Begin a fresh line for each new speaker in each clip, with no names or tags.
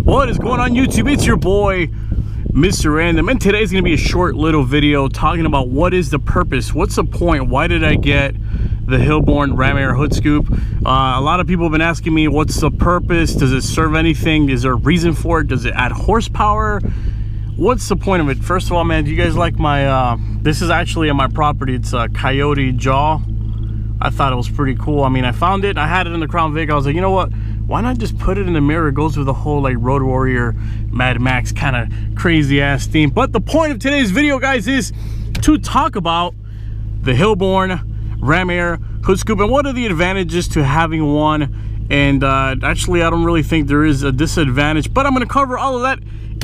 What is going on YouTube? It's your boy Mr. Random, and today's gonna be a short little video talking about what is the purpose, what's the point, why did I get the Hilborn Ram Air hood scoop. A lot of people have been asking me what's the purpose, does it serve anything, is there a reason for it, does it add horsepower, what's the point of it? First of all, man, do you guys like my this is actually on my property. It's a Coyote Jaw. I thought it was pretty cool. I mean, I found it, I had it in the Crown Vic. I was like, you know what, why not just put it in the mirror? It goes with the whole like Road Warrior, Mad Max kind of crazy ass theme. But the point of today's video, guys, is to talk about the Hilborn Ram Air hood scoop and what are the advantages to having one. And actually, I don't really think there is a disadvantage, but I'm going to cover all of that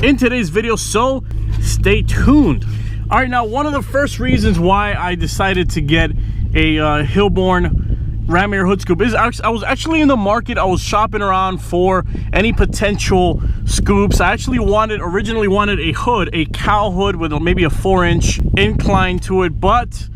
in today's video, so stay tuned. All right, now one of the first reasons why I decided to get a Hilborn Ram Air hood scoop is I was actually in the market. I was shopping around for any potential scoops. I actually originally wanted a hood, a cow hood with maybe a 4-inch incline to it, but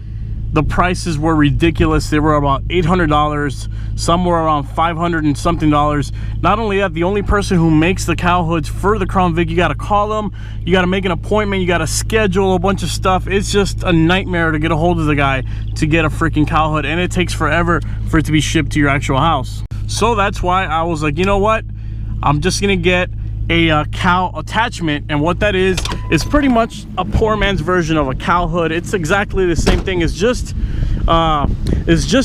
the prices were ridiculous. They were about $800, some were around $500 and something dollars. Not only that, the only person who makes the cow hoods for the Crown Vic, you got to call them, you got to make an appointment, you got to schedule a bunch of stuff. It's just a nightmare to get a hold of the guy to get a freaking cow hood, and it takes forever for it to be shipped to your actual house. So that's why I was like, you know what, I'm just gonna get a cow attachment. And what that is pretty much a poor man's version of a cow hood. It's exactly the same thing. It's just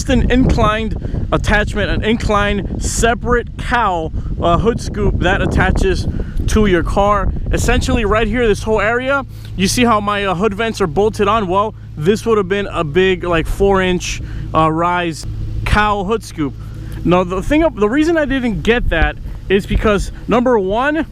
an inclined attachment, an inclined separate cow hood scoop that attaches to your car. Essentially right here, this whole area, you see how my hood vents are bolted on? Well, this would have been a big like 4-inch rise cow hood scoop. Now the reason I didn't get that is because, number one,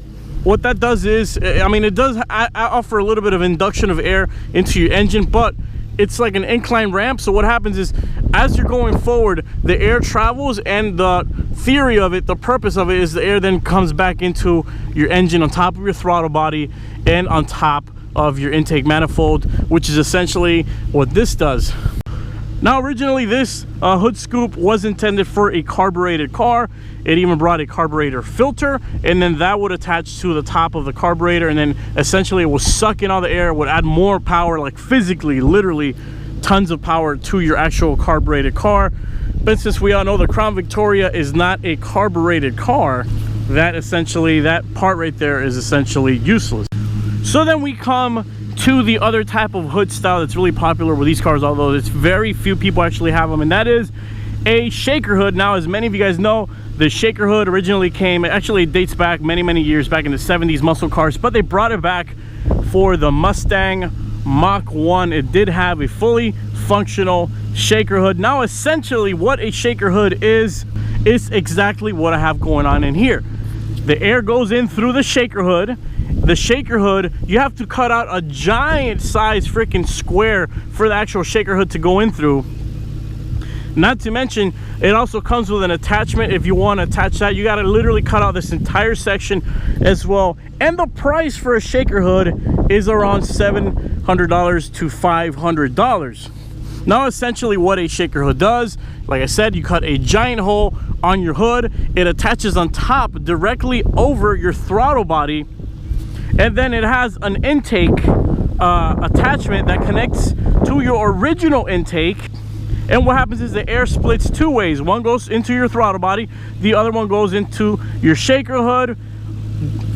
what that does is, I mean, it does offer a little bit of induction of air into your engine, but it's like an incline ramp. So what happens is, as you're going forward, the air travels, and the theory of it, the purpose of it, is the air then comes back into your engine on top of your throttle body and on top of your intake manifold, which is essentially what this does. Now, originally this hood scoop was intended for a carbureted car. It even brought a carburetor filter, and then that would attach to the top of the carburetor, and then essentially it will suck in all the air, would add more power, like physically, literally tons of power to your actual carbureted car. But since we all know the Crown Victoria is not a carbureted car, that part right there is essentially useless. So then we come to the other type of hood style that's really popular with these cars, although it's very few people actually have them, and that is a shaker hood. Now, as many of you guys know, the shaker hood originally it dates back many years, back in the 70s muscle cars, but they brought it back for the Mustang Mach 1. It did have a fully functional shaker hood. Now, essentially what a shaker hood is exactly what I have going on in here. The air goes in through the shaker hood. The shaker hood, you have to cut out a giant size freaking square for the actual shaker hood to go in through. Not to mention, it also comes with an attachment. If you want to attach that, you got to literally cut out this entire section as well. And the price for a shaker hood is around $700 to $500. Now, essentially what a shaker hood does, like I said, you cut a giant hole on your hood. It attaches on top directly over your throttle body, and then it has an intake attachment that connects to your original intake. And what happens is the air splits two ways. One goes into your throttle body, the other one goes into your shaker hood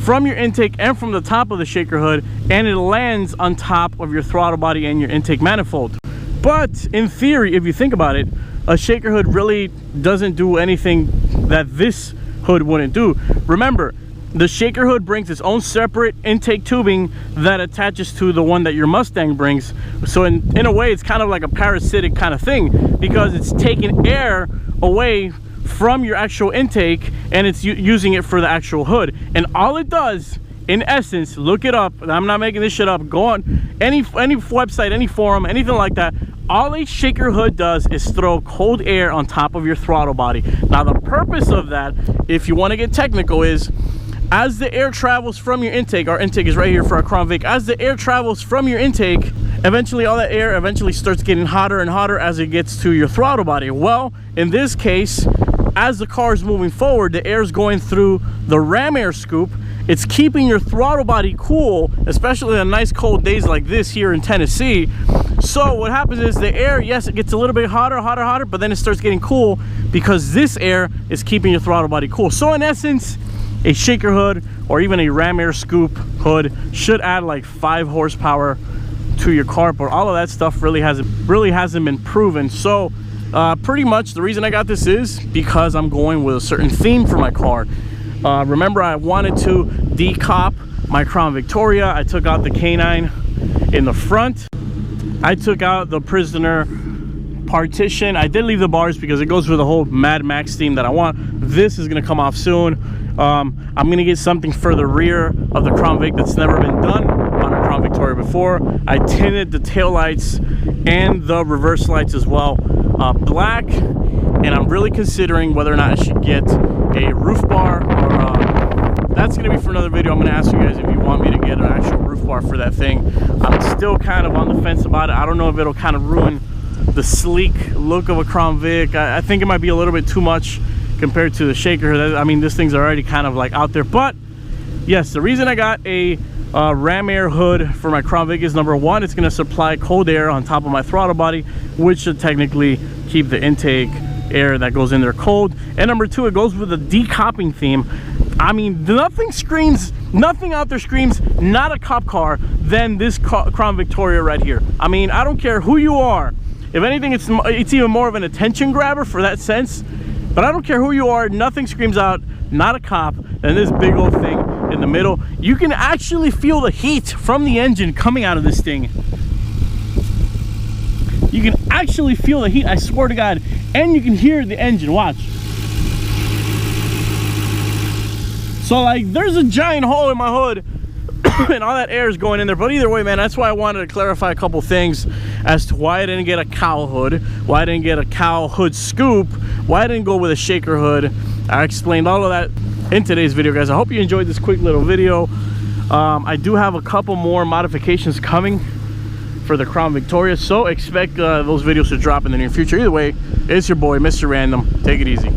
from your intake and from the top of the shaker hood, and it lands on top of your throttle body and your intake manifold. But in theory, if you think about it, a shaker hood really doesn't do anything that this hood wouldn't do. Remember, the shaker hood brings its own separate intake tubing that attaches to the one that your Mustang brings. So in a way, it's kind of like a parasitic kind of thing, because it's taking air away from your actual intake and it's using it for the actual hood. And all it does, in essence, look it up, I'm not making this shit up, go on any website, any forum, anything like that, all a shaker hood does is throw cold air on top of your throttle body. Now, the purpose of that, if you want to get technical, is as the air travels from your intake, our intake is right here for our Crown Vic, as the air travels from your intake, eventually all that air eventually starts getting hotter and hotter as it gets to your throttle body. Well, in this case, as the car is moving forward, the air is going through the Ram Air scoop, it's keeping your throttle body cool, especially on nice cold days like this here in Tennessee. So what happens is the air, yes, it gets a little bit hotter, but then it starts getting cool because this air is keeping your throttle body cool. So in essence, a shaker hood or even a Ram Air Scoop hood should add like 5 horsepower to your car, but all of that stuff really hasn't been proven. So pretty much the reason I got this is because I'm going with a certain theme for my car. Remember, I wanted to decop my Crown Victoria. I took out the canine in the front. I took out the prisoner partition. I did leave the bars because it goes with the whole Mad Max theme that I want. This is going to come off soon. I'm going to get something for the rear of the Crown Vic that's never been done on a Crown Victoria before. I tinted the tail lights and the reverse lights as well black, and I'm really considering whether or not I should get a roof bar, or that's going to be for another video. I'm going to ask you guys if you want me to get an actual roof bar for that thing. I'm still kind of on the fence about it. I don't know if it'll kind of ruin the sleek look of a Crown Vic. I think it might be a little bit too much compared to the shaker. I mean, this thing's already kind of like out there. But yes, the reason I got a Ram Air hood for my Crown Vic is, number one, it's going to supply cold air on top of my throttle body, which should technically keep the intake air that goes in there cold. And number two, it goes with the decopping theme. I mean, nothing out there screams not a cop car than this Crown Victoria right here. I mean, I don't care who you are. If anything, it's even more of an attention grabber for that sense. But I don't care who you are, nothing screams out not a cop than this big old thing in the middle. You can actually feel the heat from the engine coming out of this thing. You can actually feel the heat, I swear to God. And you can hear the engine, watch. So like, there's a giant hole in my hood and all that air is going in there. But either way, man, that's why I wanted to clarify a couple things as to why I didn't get a cow hood, why I didn't get a cow hood scoop, why I didn't go with a shaker hood. I explained all of that in today's video, guys. I hope you enjoyed this quick little video. I do have a couple more modifications coming for the Crown Victoria, so expect those videos to drop in the near future. Either way, it's your boy, Mr. Random. Take it easy.